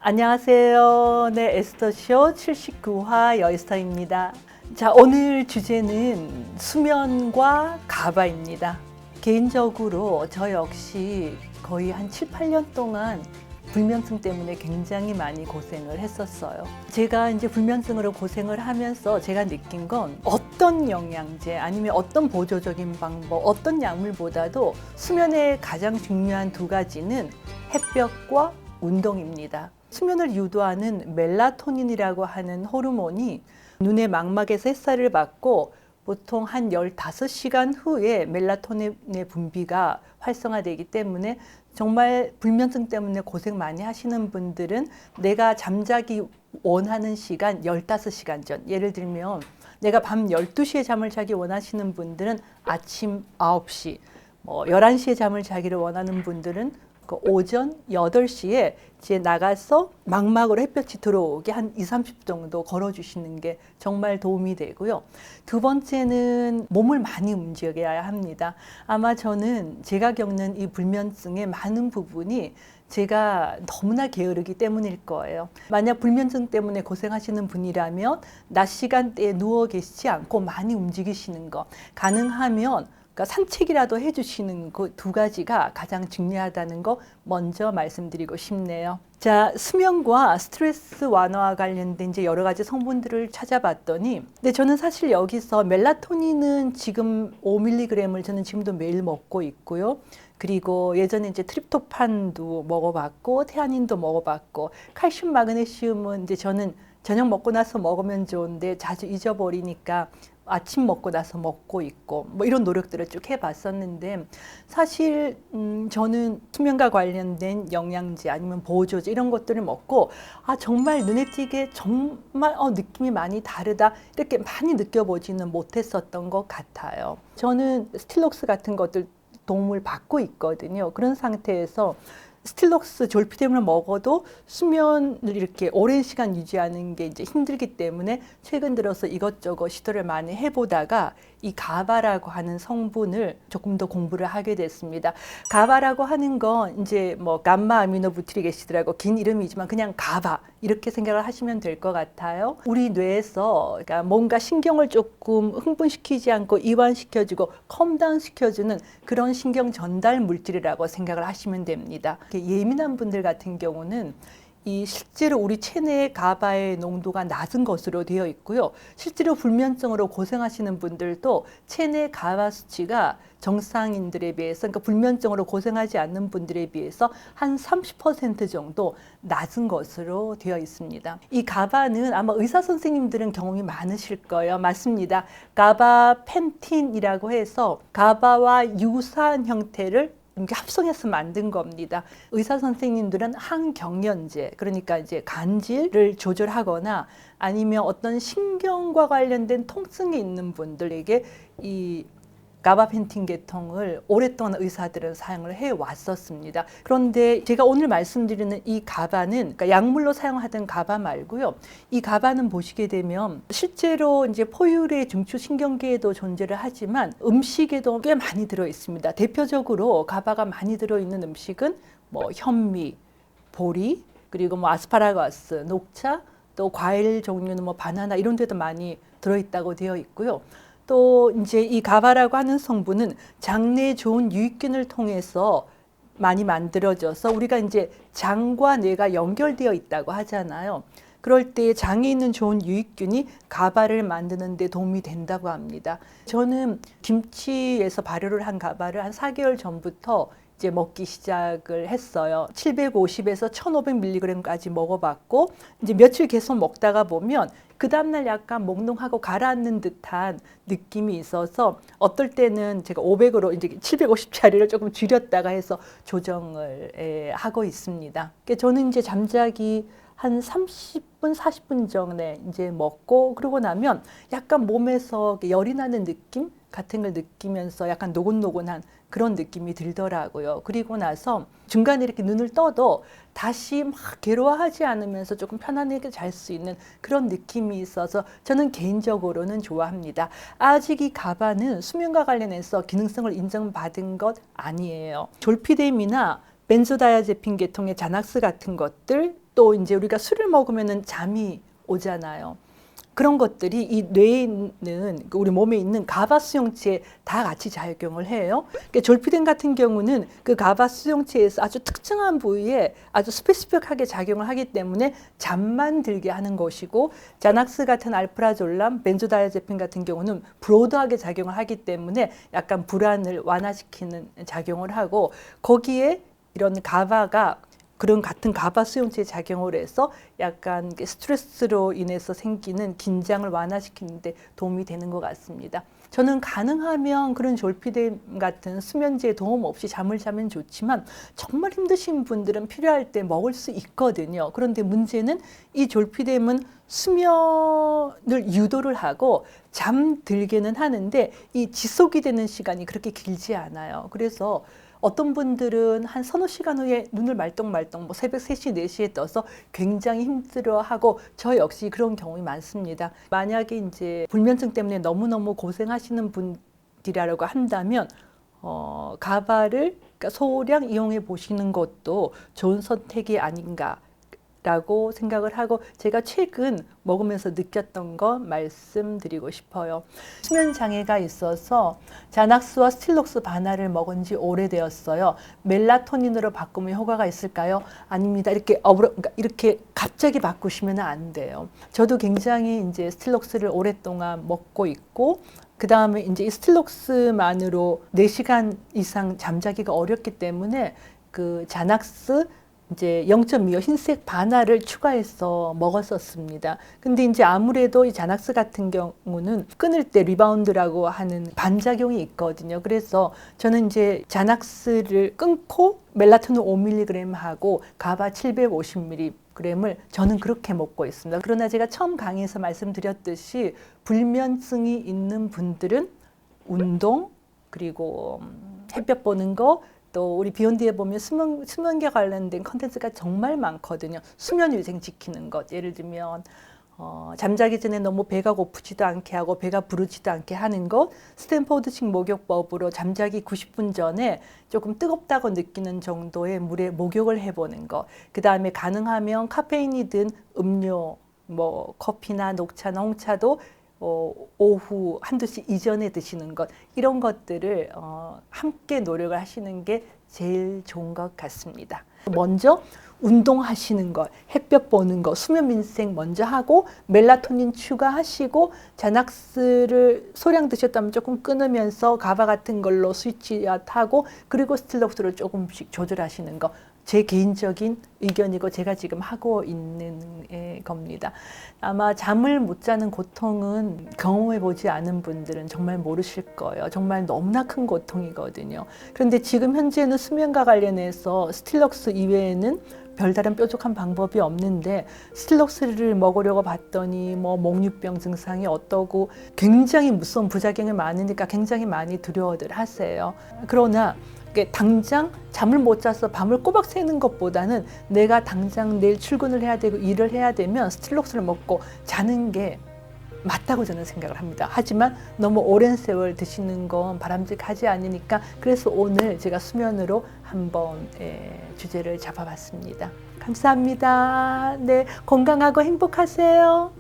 안녕하세요. 네, 에스더쇼 79화 여에스터입니다. 자, 오늘 주제는 수면과 가바입니다. 개인적으로 저 역시 거의 한 7, 8년 동안 불면증 때문에 굉장히 많이 고생을 했었어요. 제가 이제 불면증으로 고생을 하면서 제가 느낀 건 어떤 영양제 아니면 어떤 보조적인 방법, 어떤 약물보다도 수면의 가장 중요한 두 가지는 햇볕과 운동입니다. 수면을 유도하는 멜라토닌이라고 하는 호르몬이 눈의 망막에서 햇살을 받고 보통 한 15시간 후에 멜라토닌의 분비가 활성화되기 때문에 정말 불면증 때문에 고생 많이 하시는 분들은 내가 잠자기 원하는 시간 15시간 전, 예를 들면 내가 밤 12시에 잠을 자기 원하시는 분들은 아침 9시, 11시에 잠을 자기를 원하는 분들은 오전 8시에 이제 나가서 망막으로 햇볕이 들어오게 한 20, 30분 정도 걸어주시는 게 정말 도움이 되고요. 두 번째는 몸을 많이 움직여야 합니다. 아마 저는 제가 겪는 이 불면증의 많은 부분이 제가 너무나 게으르기 때문일 거예요. 만약 불면증 때문에 고생하시는 분이라면 낮 시간대에 누워 계시지 않고 많이 움직이시는 거, 가능하면 산책이라도 해주시는 그 두 가지가 가장 중요하다는 거 먼저 말씀드리고 싶네요. 자, 수면과 스트레스 완화와 관련된 이제 여러 가지 성분들을 찾아봤더니, 근데 저는 사실 여기서 멜라토닌은 지금 5mg을 저는 지금도 매일 먹고 있고요. 그리고 예전에 이제 트립토판도 먹어봤고, 테아닌도 먹어봤고, 칼슘, 마그네슘은 이제 저는 저녁 먹고 나서 먹으면 좋은데 자주 잊어버리니까 아침 먹고 나서 먹고 있고 이런 노력들을 쭉 해봤었는데 사실 저는 수면과 관련된 영양제 아니면 보조제 이런 것들을 먹고 정말 눈에 띄게 정말 느낌이 많이 다르다 이렇게 많이 느껴보지는 못했었던 것 같아요. 저는 스틸록스 같은 것들 도움을 받고 있거든요. 그런 상태에서 스틸록스 졸피뎀을 먹어도 수면을 이렇게 오랜 시간 유지하는 게 이제 힘들기 때문에 최근 들어서 이것저것 시도를 많이 해보다가 이 가바라고 하는 성분을 조금 더 공부를 하게 됐습니다. 가바라고 하는 건 이제 감마 아미노 부티릭 애시드라고 긴 이름이지만 그냥 가바 이렇게 생각을 하시면 될 것 같아요. 우리 뇌에서 그러니까 뭔가 신경을 조금 흥분시키지 않고 이완시켜주고 컴다운 시켜주는 그런 신경 전달 물질이라고 생각을 하시면 됩니다. 예민한 분들 같은 경우는 이 실제로 우리 체내의 가바의 농도가 낮은 것으로 되어 있고요. 실제로 불면증으로 고생하시는 분들도 체내 가바 수치가 정상인들에 비해서, 그러니까 불면증으로 고생하지 않는 분들에 비해서 한 30% 정도 낮은 것으로 되어 있습니다. 이 가바는 아마 의사 선생님들은 경험이 많으실 거예요. 맞습니다. 가바펜틴이라고 해서 가바와 유사한 형태를 이렇게 합성해서 만든 겁니다. 의사 선생님들은 항경련제, 그러니까 이제 간질을 조절하거나 아니면 어떤 신경과 관련된 통증이 있는 분들에게 이 가바펜틴 계통을 오랫동안 의사들은 사용을 해왔었습니다. 그런데 제가 오늘 말씀드리는 이 가바는 그러니까 약물로 사용하던 가바 말고요. 이 가바는 보시게 되면 실제로 이제 포유류의 중추신경계에도 존재를 하지만 음식에도 꽤 많이 들어 있습니다. 대표적으로 가바가 많이 들어있는 음식은 현미, 보리, 그리고 아스파라거스, 녹차, 또 과일 종류는 바나나 이런 데도 많이 들어있다고 되어 있고요. 또 이제 이 가바라고 하는 성분은 장내에 좋은 유익균을 통해서 많이 만들어져서 우리가 이제 장과 뇌가 연결되어 있다고 하잖아요. 그럴 때 장에 있는 좋은 유익균이 가바를 만드는 데 도움이 된다고 합니다. 저는 김치에서 발효를 한 가바를 한 4개월 전부터 이제 먹기 시작을 했어요. 750에서 1500mg까지 먹어봤고 이제 며칠 계속 먹다가 보면 그 다음날 약간 몽롱하고 가라앉는 듯한 느낌이 있어서 어떨 때는 제가 500으로 이제 750짜리를 조금 줄였다가 해서 조정을 하고 있습니다. 저는 이제 잠자기 한 30분, 40분 전에 이제 먹고 그러고 나면 약간 몸에서 열이 나는 느낌 같은 걸 느끼면서 약간 노곤노곤한 그런 느낌이 들더라고요. 그리고 나서 중간에 이렇게 눈을 떠도 다시 막 괴로워하지 않으면서 조금 편안하게 잘 수 있는 그런 느낌이 있어서 저는 개인적으로는 좋아합니다. 아직 이 가바는 수면과 관련해서 기능성을 인정받은 것 아니에요. 졸피뎀이나 벤조다이아제핀 계통의 자낙스 같은 것들 또 이제 우리가 술을 먹으면은 잠이 오잖아요. 그런 것들이 이 뇌에 있는 우리 몸에 있는 가바 수용체에 다 같이 작용을 해요. 그러니까 졸피뎀 같은 경우는 그 가바 수용체에서 아주 특정한 부위에 아주 스페시픽하게 작용을 하기 때문에 잠만 들게 하는 것이고, 자낙스 같은 알프라졸람, 벤조다이아제핀 같은 경우는 브로드하게 작용을 하기 때문에 약간 불안을 완화시키는 작용을 하고, 거기에 이런 가바가 그런 같은 가바 수용체에 작용을 해서 약간 스트레스로 인해서 생기는 긴장을 완화시키는 데 도움이 되는 것 같습니다. 저는 가능하면 그런 졸피뎀 같은 수면제에 도움 없이 잠을 자면 좋지만, 정말 힘드신 분들은 필요할 때 먹을 수 있거든요. 그런데 문제는 이 졸피뎀은 수면을 유도를 하고 잠들게는 하는데 이 지속이 되는 시간이 그렇게 길지 않아요. 그래서 어떤 분들은 한 서너 시간 후에 눈을 말똥말똥 뭐 새벽 3시, 4시에 떠서 굉장히 힘들어하고, 저 역시 그런 경우가 많습니다. 만약에 이제 불면증 때문에 너무너무 고생하시는 분들이라고 한다면 가바를 그러니까 소량 이용해 보시는 것도 좋은 선택이 아닌가 라고 생각을 하고, 제가 최근 먹으면서 느꼈던 거 말씀드리고 싶어요. 수면 장애가 있어서 자낙스와 스틸록스 반하를 먹은 지 오래되었어요. 멜라토닌으로 바꾸면 효과가 있을까요? 아닙니다. 그러니까 이렇게 갑자기 바꾸시면 안 돼요. 저도 굉장히 이제 스틸록스를 오랫동안 먹고 있고, 그 다음에 이제 이 스틸록스만으로 4시간 이상 잠자기가 어렵기 때문에 그 자낙스 이제 0.25 흰색 반알을 추가해서 먹었었습니다. 근데 이제 아무래도 이 자낙스 같은 경우는 끊을 때 리바운드라고 하는 반작용이 있거든요. 그래서 저는 이제 자낙스를 끊고 멜라토닌 5mg 하고 가바 750mg을 저는 그렇게 먹고 있습니다. 그러나 제가 처음 강의에서 말씀드렸듯이 불면증이 있는 분들은 운동, 그리고 햇볕 보는 거, 또 우리 비욘드에 보면 수면과 관련된 컨텐츠가 정말 많거든요. 수면 위생 지키는 것, 예를 들면 잠자기 전에 너무 배가 고프지도 않게 하고 배가 부르지도 않게 하는 것, 스탠포드식 목욕법으로 잠자기 90분 전에 조금 뜨겁다고 느끼는 정도의 물에 목욕을 해보는 것, 그 다음에 가능하면 카페인이 든 음료, 뭐 커피나 녹차나 홍차도 오후 한두 시 이전에 드시는 것, 이런 것들을 함께 노력을 하시는 게 제일 좋은 것 같습니다. 먼저 운동하시는 것, 햇볕 보는 것, 수면 민생 먼저 하고, 멜라토닌 추가하시고, 자낙스를 소량 드셨다면 조금 끊으면서 가바 같은 걸로 스위치하고, 그리고 스틸록스를 조금씩 조절하시는 것, 제 개인적인 의견이고 제가 지금 하고 있는 겁니다. 아마 잠을 못 자는 고통은 경험해 보지 않은 분들은 정말 모르실 거예요. 정말 너무나 큰 고통이거든요. 그런데 지금 현재는 수면과 관련해서 스틸록스 이외에는 별다른 뾰족한 방법이 없는데, 스틸록스를 먹으려고 봤더니 뭐 목류병 증상이 어떠고 굉장히 무서운 부작용이 많으니까 굉장히 많이 두려워들 하세요. 그러나 당장 잠을 못 자서 밤을 꼬박 새는 것보다는 내가 당장 내일 출근을 해야 되고 일을 해야 되면 스틸록스를 먹고 자는 게 맞다고 저는 생각을 합니다. 하지만 너무 오랜 세월 드시는 건 바람직하지 않으니까, 그래서 오늘 제가 수면으로 한번 주제를 잡아봤습니다. 감사합니다. 네, 건강하고 행복하세요.